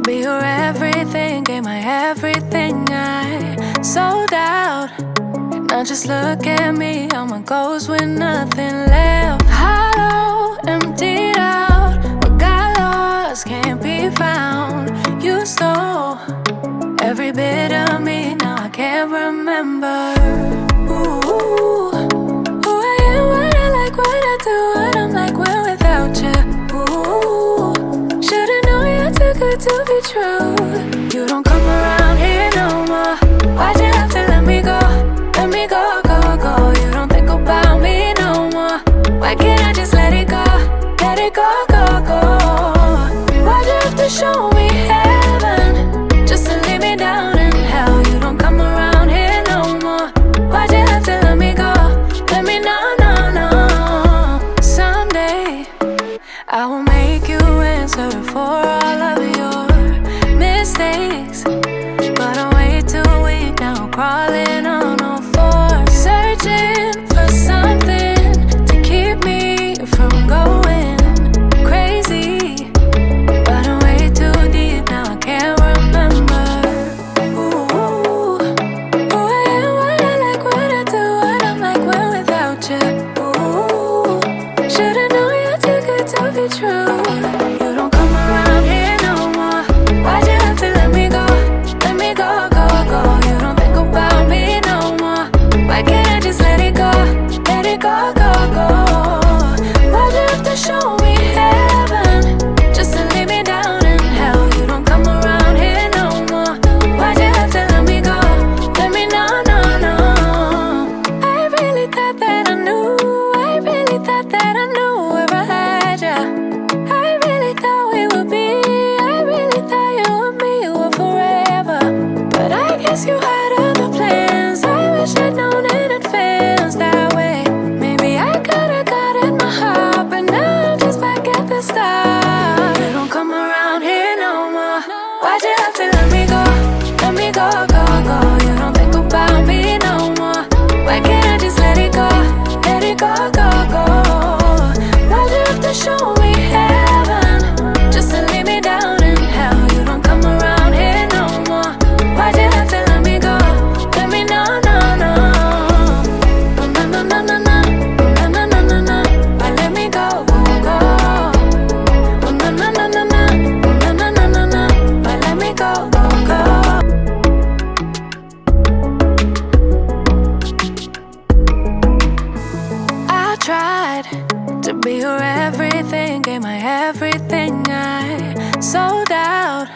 be your everything, gave my everything, I sold out. Now just look at me, all my goals with nothing left. Hollow, emptied out, what got lost can't be found. You stole every bit of me, now I can't remember. Ooh, who I am, what I like, what I do, what I'm like when without you. Ooh, should've known you're too good to be true. You don't come around here no more. Why'd you have to let me go? Let me go, go, go. You don't think about me no more. Why can't I just let it go? Let it go, go, go. Why'd you have to show me heaven just to leave me down in hell? You don't come around here no more. Why'd you have to let me go? Let me know, no, no. Someday I will make you answer for all of your mistakes, but I'm way too weak now, crawling on all fours, searching for something to keep me from going crazy, but I'm way too deep now, I can't remember. Ooh, who I am, what I like, what I do, what I'm like when without you. Ooh, should've known you're too good to be true. You don't come around here no more. Why'd you have to let me go? Let me go, go, go. You don't think about me no more. Why can't I just let it go? Let it go, go, go. Why'd you have to show me heaven just to leave me down in hell? You don't come around here no more. Why'd you have to let me go? Let me know, no, no. I really thought that I knew. I really thought that I knew where I had ya. I really thought we would be. I really thought you and me were forever. But I guess you had other plans. I wish I'd known in advance that way. Maybe I could've gotten my heart, but now I'm just back at the start. You don't come around here no more. Why'd you have to let me go? Let me go, go, go. You don't think about me no more. Why can't I just let it go? Let it go, go, go. Why'd you have to show me heaven just to leave me down in hell? You don't come around here no more. Why'd you have to let me go? Let me know, no, no. No, no, no, no, no, no. No, no, no, no, no. Why let me go, go, go? Oh, no, no, no, no, no. No, no, no, no, no. Why let me go, go, go? I tried to be your everything, gave my everything, I sold out.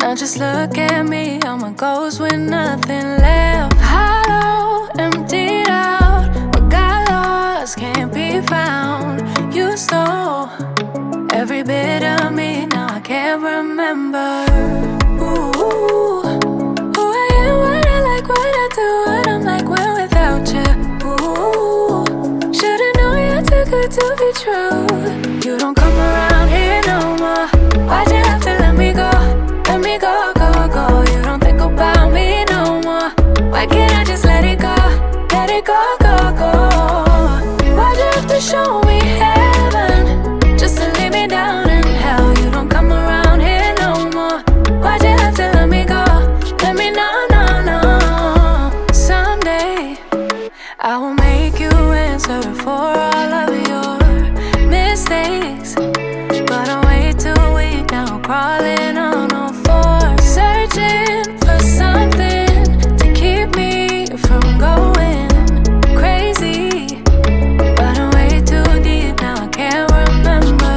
Now just look at me, all my goals with nothing left. Hollow, emptied out, what got lost can't be found. You stole every bit of me, now I can't remember. Ooh, who I am, what I like, what I do, what I'm like when without you. Ooh, should've known you're too good to be true. You don't come around here no more. Why'd you have to let me go? Let me go, go, go. You don't think about me no more. Why can't I just let it go? Let it go, go, go. Why'd you have to show me heaven just to leave me down in hell? You don't come around here no more. Why'd you have to let me go? Let me know, no, no. Someday I will make you answer for all of your mistakes, but I'm way too weak now, crawling on all fours, searching for something to keep me from going crazy, but I'm way too deep now, I can't remember.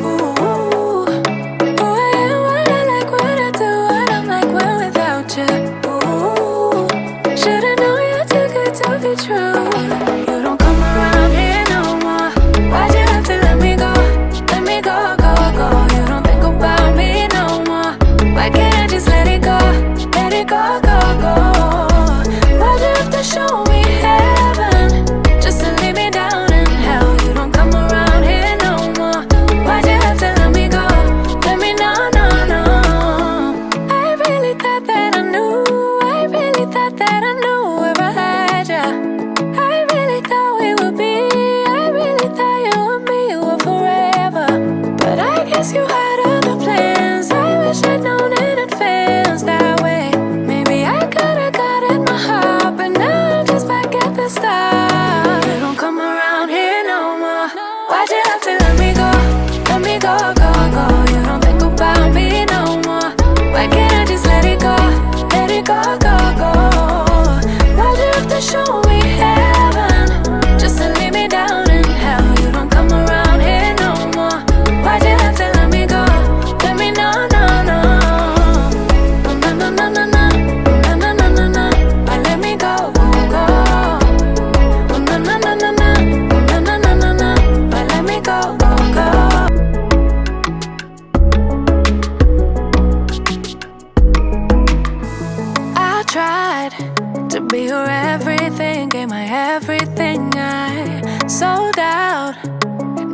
Ooh, who I am, what I like, what I do, what I'm like when without you. Ooh, should've known you're too good to be true. You don't come around here no more. Why'd you have to let me go? Let me go, go, go. You don't think about me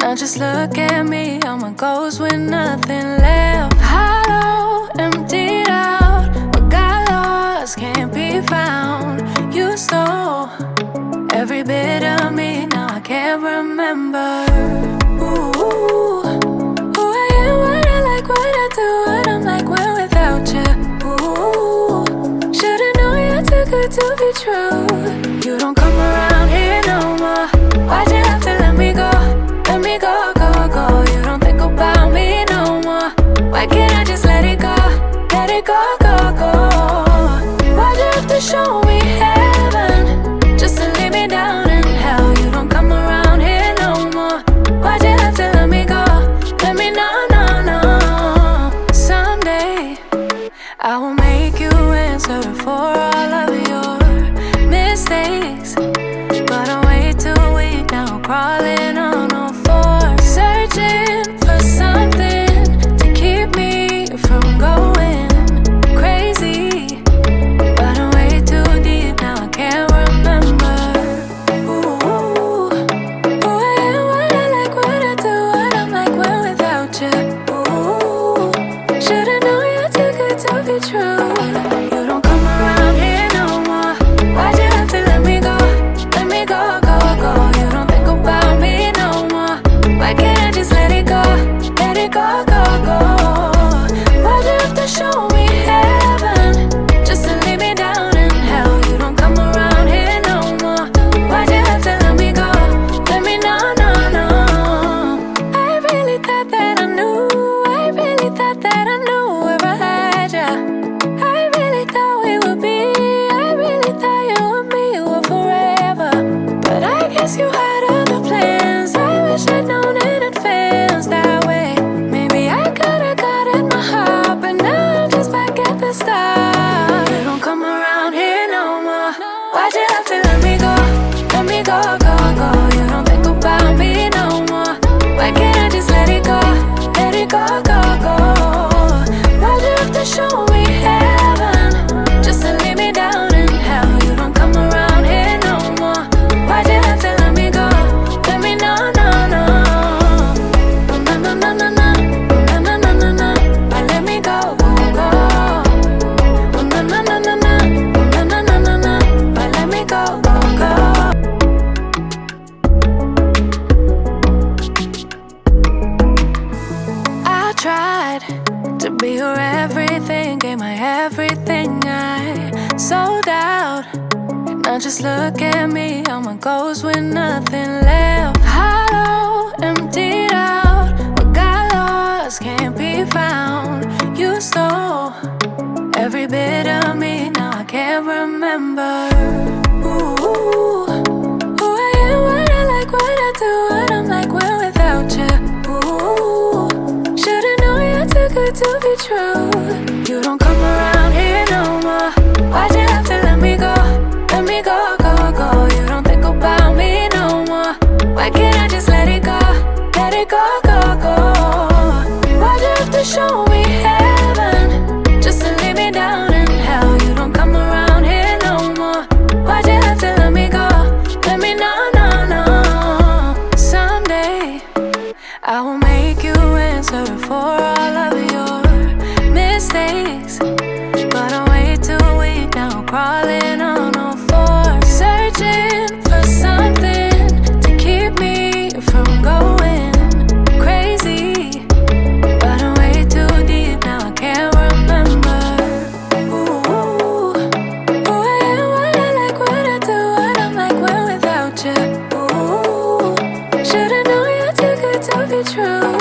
Now just look at me, I'm a ghost with nothing left. Hollow, emptied out, what got lost can't be found. You stole every bit of me, now I can't remember. Ooh, who I am, what I like, what I do, what I'm like when without you. Ooh, should've known you're too good to be true. You don't come around here no more. Why'd you have to let me go? Let me go, go, go. You don't think about me no more. Why can't I just let it go? Let it go, go, go. Why'd you have to show me heaven just to leave me down in hell? You don't come around here no more. Why'd you have to let me go? Let me know, no, no. Someday I will make you answer for all of your mistakes, but I'm way too weak now, crawling on all fours, searching for something to keep me from going crazy. But I'm way too deep now, I can't remember. Ooh, who I am, what I like, what I do, what I'm like when without you. Ooh, should've known you're too good to be true. You don't come around here no more. Why'd you have to let me go? Let me go, go, go. You don't think about me no more. Why can't I just let it go? Let it go, go, go. Why'd you have to show me heaven just to leave me down in hell? You don't come around here no more. Why'd you have to let me go? Let me know, no, no. I really thought that I knew. I really thought that I knew where I had ya. I really thought we would be. I really thought you and me were forever. But I guess you had other plans. I wish I'd known in advance that way. Maybe I could've guarded my heart, but now I'm just back at the start. You don't come around here no more. Why'd you have to let me go? Let me go, go, go. You don't think about me no more. Why can't I just let it go? Let it go, go, go. Why'd you have to show me heaven just to leave me down in hell? You don't come around here no more. Why'd you have to let me go? Let me know, no, no. No, no, no, no, no. No, no, no, no, no. Why let me go, go, go. No, no, no, no, no, no. No, no, no, no, no. Why let me go, go, go. I tried to be your everything, gave my everything, I sold out. Now just look at me, I'm a ghost with nothing left. Hollow, emptied out, what got lost can't be found. You stole every bit of me, now I can't remember. Ooh, who I am, what I like, what I do, what I'm like when without you. Ooh, should've known you're too good to be true. You don't come around here no more. Why'd you have to let me go? Let me go, go, go. You don't think about me no more. Why can't I just let it go? Let it go, go, go. Why'd you have to show me heaven just to leave me down in hell? You don't come around here no more. Why'd you have to let me go? Let me know, no, no. Someday I will make you answer for all of your mistakes, but I'm way too weak now, crawling on all fours, searching for something to keep me from going crazy. But I'm way too deep now, I can't remember. Ooh, who I am, what I like, what I do, what I'm like when without you. Ooh, should've known you're too good to be true.